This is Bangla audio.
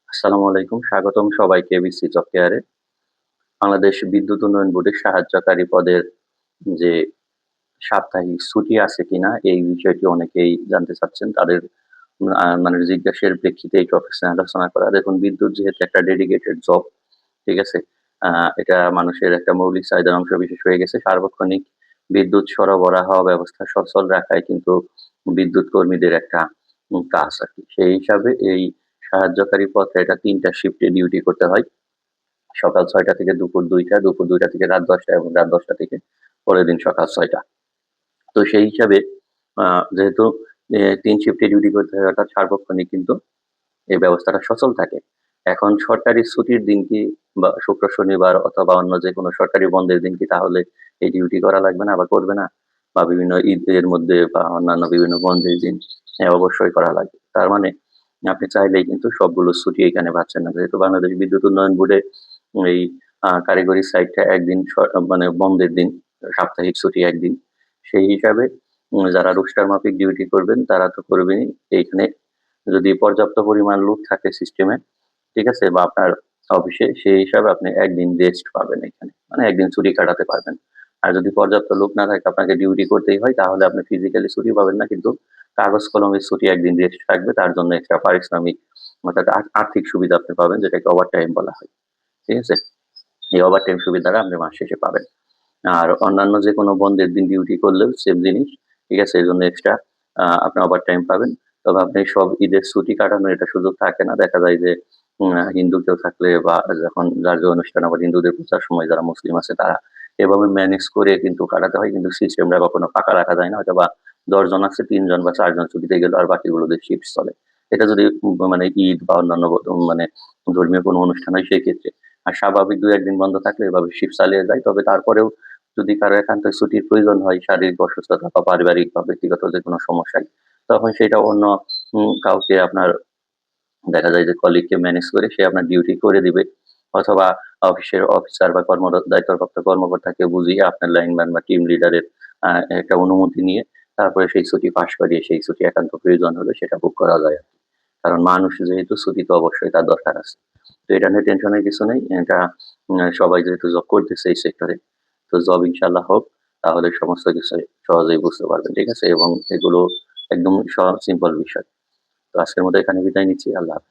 আসসালামু আলাইকুম। স্বাগতম সবাইকে বিসি জব কেয়ারে। বাংলাদেশ বিদ্যুৎ উন্নয়ন বোর্ডের সাহায্যকারী পদের যে সাপ্তাহিক ছুটি আছে কিনা এই বিষয়টি অনেকেই জানতে চাচ্ছেন। তাদের মানে জিজ্ঞাসার প্রেক্ষিতে এই টপিকস নিয়ে আলোচনা করা। দেখুন, বিদ্যুৎ যেহেতু একটা ডেডিকেটেড জব, ঠিক আছে? আ এটা মানুষের একটা মৌলিক চাহিদার অংশবিশেষ হয়ে গেছে। সার্বক্ষণিক বিদ্যুৎ সরবরাহ ব্যবস্থা সচল রাখাই কিন্তু বিদ্যুৎ কর্মীদের একটা কাজ আরকি। সেই হিসাবে এই সাহায্যকারী পদে এটা ৩ টা শিফটে ডিউটি করতে হয়। সকাল ৬টা থেকে দুপুর ২টা, দুপুর ২টা থেকে রাত ১০টা এবং রাত ১০টা থেকে পরের দিন সকাল ৬টা। তো সেই হিসাবে আ যেহেতু ৩ শিফটে ডিউটি করতে হয় অর্থাৎ সার্বক্ষণিক কিন্তু এই ব্যবস্থাটা সচল থাকে। এখন সরকারি ছুটির দিন কি বা শুক্র, শনিবার অথবা অন্য যেকোনো সরকারি বন্ধের দিন কি তাহলে এই ডিউটি করা লাগবে না বা করবে না? বা বিভিন্ন ঈদের মধ্যে বা অন্যান্য বিভিন্ন বন্ধের দিন অবশ্যই করা লাগবে। তার মানে আপনি চাইলেই কিন্তু সবগুলো ছুটি এখানে পাচ্ছেন না। যেহেতু বাংলাদেশ বিদ্যুৎ উন্নয়ন বোর্ডে এই কারিগরি সাইটটা একদিন মানে বন্ধের দিন, সাপ্তাহিক ছুটি একদিন। সেই হিসাবে যারা রোস্টার মাফিক ডিউটি করবেন তারা তো করবেনই। এইখানে যদি পর্যাপ্ত পরিমাণ লোড থাকে সিস্টেমে, ঠিক আছে? বা আপনার অফিসে, সেই হিসাবে আপনি একদিন রেস্ট পাবেন এখানে। মানে একদিন ছুটি কাটাতে পারবেন। আর যদি পর্যাপ্ত লোক না থাকে আপনাকে ডিউটি করতেই হয় তাহলে আপনি ফিজিক্যালি ছুটি পাবেন না। কিন্তু কাগজ কলমের ছুটি একদিন রেস্ট থাকবে। তার জন্য এক্সট্রা পারিশ্রমিক অর্থাৎ আর্থিক সুবিধা আপনি পাবেন, যেটাকে ওভারটাইম বলা হয়। ঠিক আছে? এই ওভারটাইম সুবিধাটা আপনি মাস শেষে পাবেন। আর অন্যান্য যেকোনো বন্ধের দিন ডিউটি করলেও সেম জিনিস। ঠিক আছে? এজন্য এক্সট্রা আপনি ওভারটাইম পাবেন। তবে আপনি সব ঈদের ছুটি কাটানোর এটা সুযোগ থাকে না। দেখা যায় যে হিন্দু কেউ থাকলে বা যখন যার যে অনুষ্ঠান আবার হিন্দুদের পূজার সময় যারা মুসলিম আছে তারা এভাবে ম্যানেজ করে কিন্তু কাটাতে হয়। কিন্তু সিস্টেমটা কখনো ফাঁকা রাখা যায় না। হয়তোবা ১০ জন আছে, ৩ জন বা ৪ জন ছুটিতে গেল আর বাকিগুলোদের শিফট চলে। এটা যদি মানে ঈদ বা অন্যান্য মানে ধর্মীয় কোনো অনুষ্ঠান হয় সেক্ষেত্রে। আর স্বাভাবিক ২-১ দিন বন্ধ থাকলে এভাবে শিফট চালিয়ে যায়। তবে তারপরেও যদি কারো একান্ত ছুটির প্রয়োজন হয় শারীরিক অসুস্থতা বা পারিবারিক বা ব্যক্তিগত যেকোনো সমস্যায়, তখন সেটা অন্য কাউকে আপনার দেখা যায় যে কলিগকে ম্যানেজ করে সে আপনার ডিউটি করে দিবে। অথবা অফিসের অফিসার বা দায়িত্বপ্রাপ্ত কর্মকর্তাকে বুঝিয়ে আপনার লাইনম্যান বা টিম লিডারের আ একটা অনুমতি নিয়ে তারপরে সেই ছুটি পাস করিয়ে সেই ছুটি একান্ত প্রয়োজন হলে সেটা বুক করা যায় আরকি। কারণ মানুষ যেহেতু ছুটি তো অবশ্যই তার দরকার আছে। তো এটা নিয়ে টেনশনের কিছু নেই। এটা সবাই যেহেতু জব করতেছে এই সেক্টরে, তো জব ইনশাআল্লাহ হোক। তাহলে সমস্ত কিছু সহজেই বুঝতে পারবেন। ঠিক আছে? এবং এগুলো একদম সিম্পল বিষয়। তো আজকের মতো এখানে বিদায় নিচ্ছি। আল্লাহ হাফেজ।